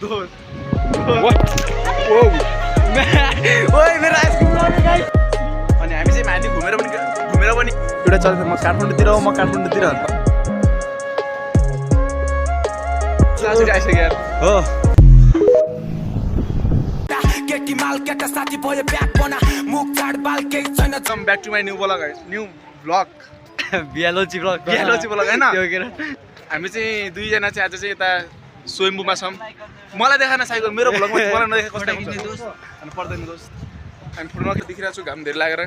मेरो आइसक्रिम लग्यो गाइस। अनि हामी चाहिँ माथि घुमेर पनि एउटा चल्छ म काठमाडौँतिर हो, म काठमाडौँतिर अन्त आइसक्यो यार हो। Welcome back to my new vlog guys, new vlog बियालोजी ब्लग हैन। हामी चाहिँ दुईजना चाहिँ आज चाहिँ यता स्वयम्बुमा छौँ। मलाई देखान साइकल मेरो भ्लगमा मलाई नदेखे कस्तो हुन्छ अनि पर्दैन दोस्त। हामी फुलमा देखिरहेको छु घाम धेरै लागेर।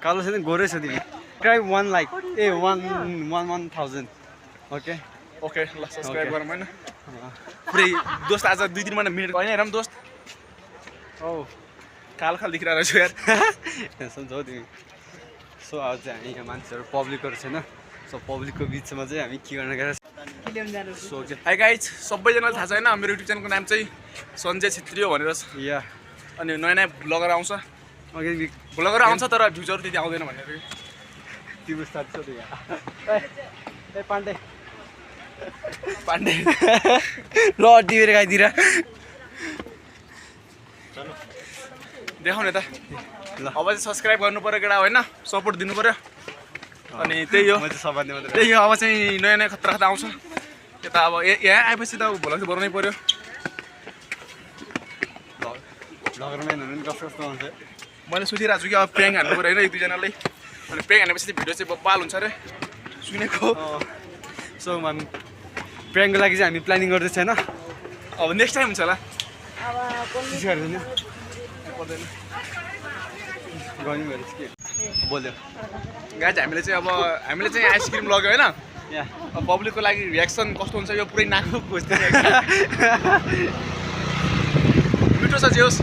कालो छ नि गोरै छ तिमी। Subscribe 1 like a 1000 okay okay ल सब्स्क्राइब गरौँ हैन। पुरै दोस्त आज 2-3 मिनेट हैन हेरौँ दोस्त। ओ काल देखिरहेको छु यार। सम्झौ तिमी। सो आज चाहिँ हामी यहाँ मान्छेहरू पब्लिकहरू छैन। सो पब्लिकको बिचमा चाहिँ हामी के गर्न गएर सो हाई गाइज, सबैजनालाई थाहा छ हैन मेरो युट्युब च्यानलको नाम चाहिँ सञ्जय छेत्री हो भनेर। या अनि नयाँ नयाँ ब्लगर आउँछ, ब्लगर आउँछ तर भ्युजहरू त्यति आउँदैन भनेर तिम्रो साथी छ त्यो। ए पाण्डे पाण्डे ल टिपेर खाइदिएर देखाउने त ल। अब चाहिँ सब्स्क्राइब गर्नु पर्यो केटा होइन, सपोर्ट दिनु पर्यो। अनि त्यही हो त्यही हो। अब चाहिँ नयाँ नयाँ खतरा खतरा आउँछ यता। अब यहाँ आएपछि त भोलि चाहिँ बनाउनै पर्यो। मैले सोचिरहेको छु कि अब प्याङ हान्नु पर्यो होइन एक दुईजनालाई। अनि प्याङ हानेपछि चाहिँ भिडियो चाहिँ बब्बाल हुन्छ अरे सुनेको। सो हामी प्र्याङ्कको लागि चाहिँ हामी प्लानिङ गर्दैछ होइन। अब नेक्स्ट टाइम हुन्छ होला। बोल्यो गाइज हामीले चाहिँ आइसक्रिम लग्यो होइन। अब पब्लिकको लागि रियाक्सन कस्तो हुन्छ यो पुरै नाक खोज्दै मिठो छ जे होस्।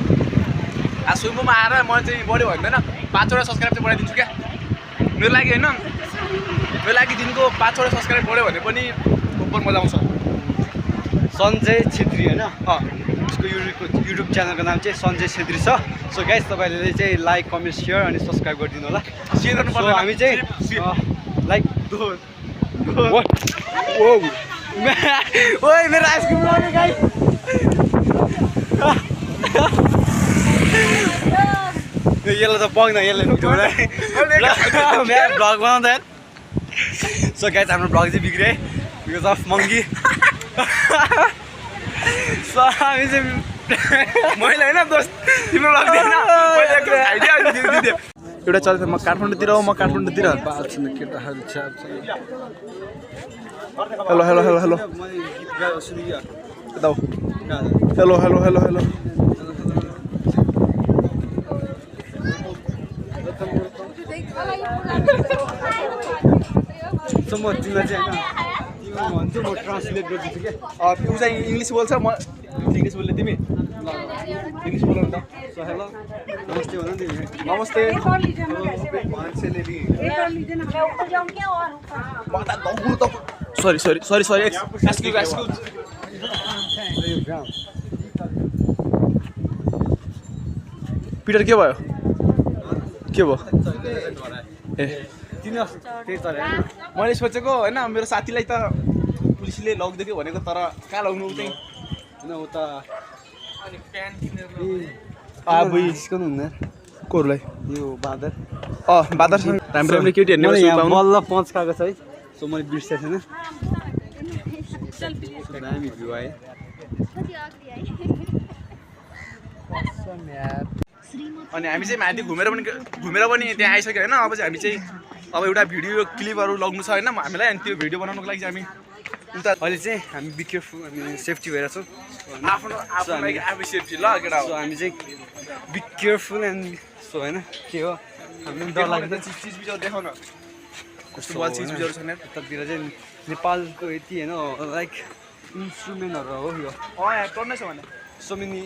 आज सुम्बुमा आएर म चाहिँ बढ्यो भन्दैन 5वटा सब्स्क्राइब चाहिँ बढाइदिन्छु क्या मेरो लागि होइन। मेरो लागि दिनको 5वटा सब्स्क्राइब बढ्यो भने पनि ओभर मजा आउँछ। सञ्जय छेत्री होइन उसको युट्युब च्यानलको नाम चाहिँ सञ्जय छेत्री छ। सो गाइस तपाईँले चाहिँ लाइक कमेन्ट सेयर अनि सब्सक्राइब गरिदिनु होला। सेयर गर्नु पर्छ। हामी चाहिँ लाइक ओइ मेरो आइसक्रिम लग्यो गाइस। यसलाई त पाउँदैन यसले भ्लग बनाउँदा। सो गाइस हाम्रो भ्लग चाहिँ बिग्रियो बिकज अफ मङ्की। सो हामी चाहिँ मैले होइन दोस्त तिम्रो लाग्दैन। एउटा चल्छ म काठमाडौँतिर हो, म काठमाडौँतिर। Hello hello hello hello hello hello hello hello so म तिमीलाई चाहिँ होइन भन्छु म ट्रान्सलेट गरिदिन्छु क्या। तँ चाहिँ इङ्ग्लिस बोल्छ, म इङ्ग्लिस बोल्ने तिमी इङ्ग्लिस बोल नि त। सो हेलो नमस्ते भन नि तिमी। नमस्ते। Sorry sorry sorry sorry excuse excuse. Peter के भयो के भयो? ए मैले सोचेको होइन मेरो साथीलाई त पुलिसले लगिदियो भनेको तर कहाँ लग्नु चाहिँ होइन उता कोहरूलाई यो बाँदर बाँदरसँग राम्रो राम्रो केटी हेर्ने बल्ल पहुँच खाएको छ है। सो मैले बिर्सेको छैन। दामी भ्यू आयो। अनि हामी चाहिँ माथि घुमेर पनि त्यहाँ आइसक्यो होइन। अब चाहिँ हामी चाहिँ अब एउटा भिडियो क्लिपहरू लग्नु छ होइन हामीलाई। अनि त्यो भिडियो बनाउनुको लागि चाहिँ हामी उता अहिले चाहिँ हामी बी केयरफुल हामी सेफ्टी भएर छौँ। आफ्नो लागि आफै सेफ्टी ल केटा। सो हामी चाहिँ बी केयरफुल एन्ड सो होइन के हो हामीलाई डर लाग्दैन। चिजबिजहरू देखाउन कस्तो बल चिजबिजहरू छ यतातिर चाहिँ नेपालको यति होइन लाइक इन्स्ट्रुमेन्टहरू हो यो। यहाँ टर्नै छ भने सो मेनी